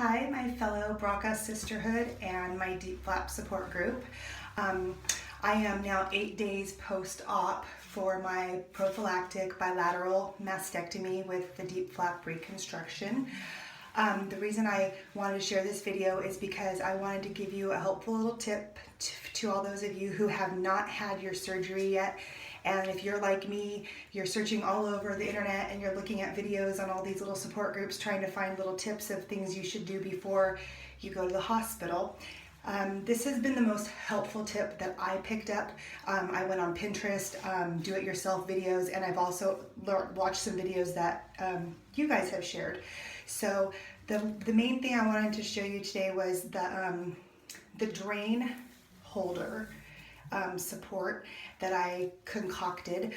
Hi, my fellow BRCA sisterhood and my DIEP Flap support group. I am now 8 days post-op for my prophylactic bilateral mastectomy with the DIEP Flap reconstruction. The reason I wanted to share this video is because I wanted to give you a helpful little tip to all those of you who have not had your surgery yet. And if you're like me, you're searching all over the internet and you're looking at videos on all these little support groups trying to find little tips of things you should do before you go to the hospital. This has been the most helpful tip that I picked up. I went on Pinterest, do-it-yourself videos, and I've also watched some videos that you guys have shared. So the main thing I wanted to show you today was the drain holder support that I concocted.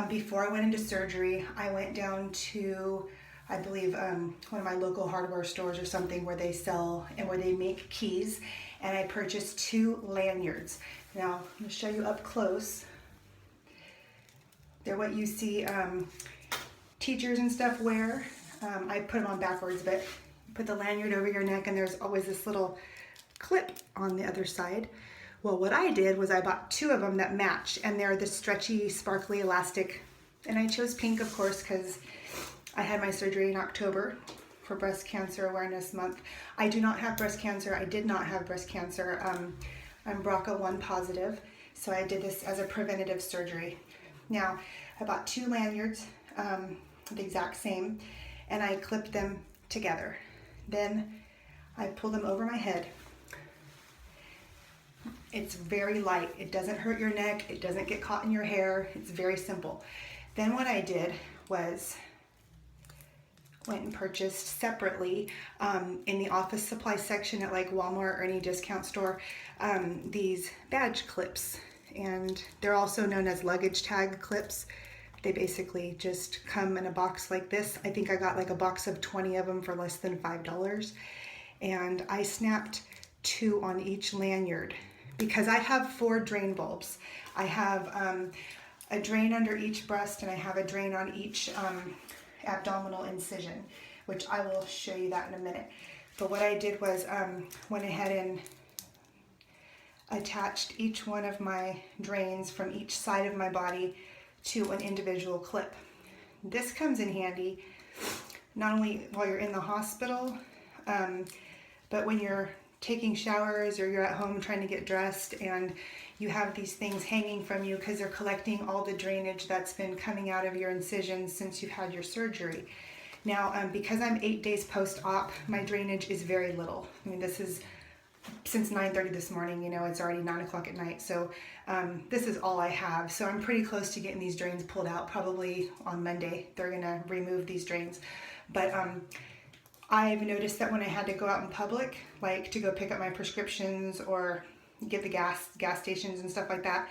Before I went into surgery, I went down to, I believe, one of my local hardware stores or something where they sell and where they make keys, and I purchased 2 lanyards. Now, I'm going to show you up close. They're what you see teachers and stuff wear. I put them on backwards, but you put the lanyard over your neck and there's always this little clip on the other side. Well, what I did was I bought 2 of them that match, and they're the stretchy, sparkly, elastic. And I chose pink, of course, because I had my surgery in October for Breast Cancer Awareness Month. I do not have breast cancer. I did not have breast cancer. I'm BRCA1 positive, so I did this as a preventative surgery. Now, I bought 2 lanyards, the exact same, and I clipped them together. Then I pulled them over my head. It's very light. It doesn't hurt your neck. It doesn't get caught in your hair. It's very simple. Then what I did was went and purchased separately in the office supply section at like Walmart or any discount store these badge clips, and they're also known as luggage tag clips. They basically just come in a box like this. I think I got like a box of 20 of them for less than $5, and I snapped 2 on each lanyard because I have 4 drain bulbs. I have a drain under each breast, and I have a drain on each abdominal incision, which I will show you that in a minute. But what I did was went ahead and attached each one of my drains from each side of my body to an individual clip. This comes in handy not only while you're in the hospital, but when you're taking showers or you're at home trying to get dressed and you have these things hanging from you because they're collecting all the drainage that's been coming out of your incisions since you've had your surgery. Now, because I'm 8 days post-op, my drainage is very little. I mean, this is since 9:30 this morning, you know, it's already 9 o'clock at night. So this is all I have. So I'm pretty close to getting these drains pulled out. Probably on Monday, they're gonna remove these drains. But I've noticed that when I had to go out in public, like to go pick up my prescriptions or get the gas stations and stuff like that,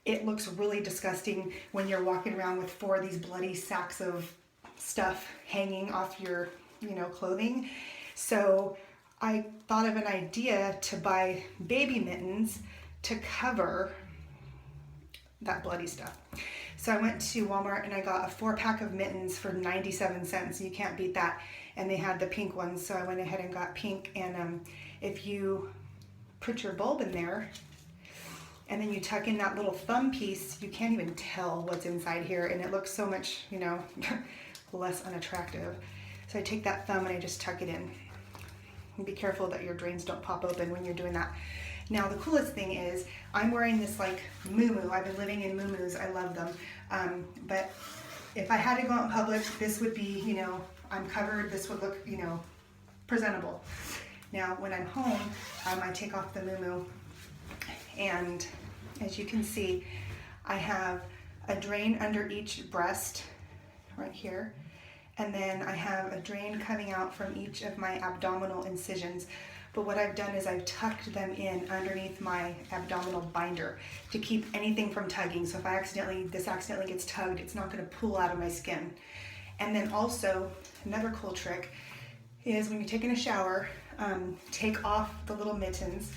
it looks really disgusting when you're walking around with 4 of these bloody sacks of stuff hanging off your, you know, clothing. So I thought of an idea to buy baby mittens to cover that bloody stuff. So I went to Walmart and I got a 4-pack of mittens for 97 cents. You can't beat that. And they had the pink ones, so I went ahead and got pink. And if you put your bulb in there and then you tuck in that little thumb piece, you can't even tell what's inside here, and it looks so much, you know, less unattractive. So I take that thumb and I just tuck it in. And be careful that your drains don't pop open when you're doing that. Now the coolest thing is I'm wearing this like muumuu. I've been living in muumuus. I love them. But if I had to go out in public, this would be, you know, I'm covered. This would look, you know, presentable. Now when I'm home, I take off the muumuu, and as you can see, I have a drain under each breast right here. And then I have a drain coming out from each of my abdominal incisions. But what I've done is I've tucked them in underneath my abdominal binder to keep anything from tugging. So if this accidentally gets tugged, it's not going to pull out of my skin. And then also, another cool trick is when you're taking a shower, take off the little mittens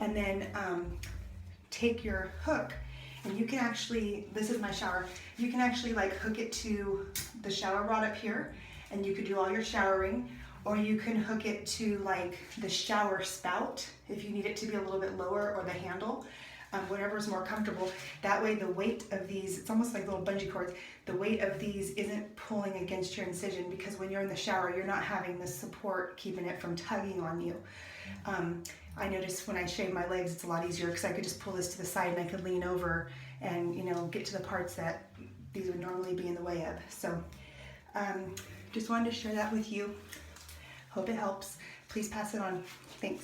and then take your hook. And you can actually, this is my shower, you can actually like hook it to the shower rod up here, and you could do all your showering, or you can hook it to like the shower spout if you need it to be a little bit lower, or the handle, whatever's more comfortable. That way the weight of these, it's almost like little bungee cords, the weight of these isn't pulling against your incision, because when you're in the shower, you're not having this support keeping it from tugging on you. I noticed when I shave my legs, it's a lot easier because I could just pull this to the side and I could lean over and, you know, get to the parts that these would normally be in the way of. So just wanted to share that with you. Hope it helps. Please pass it on. Thanks.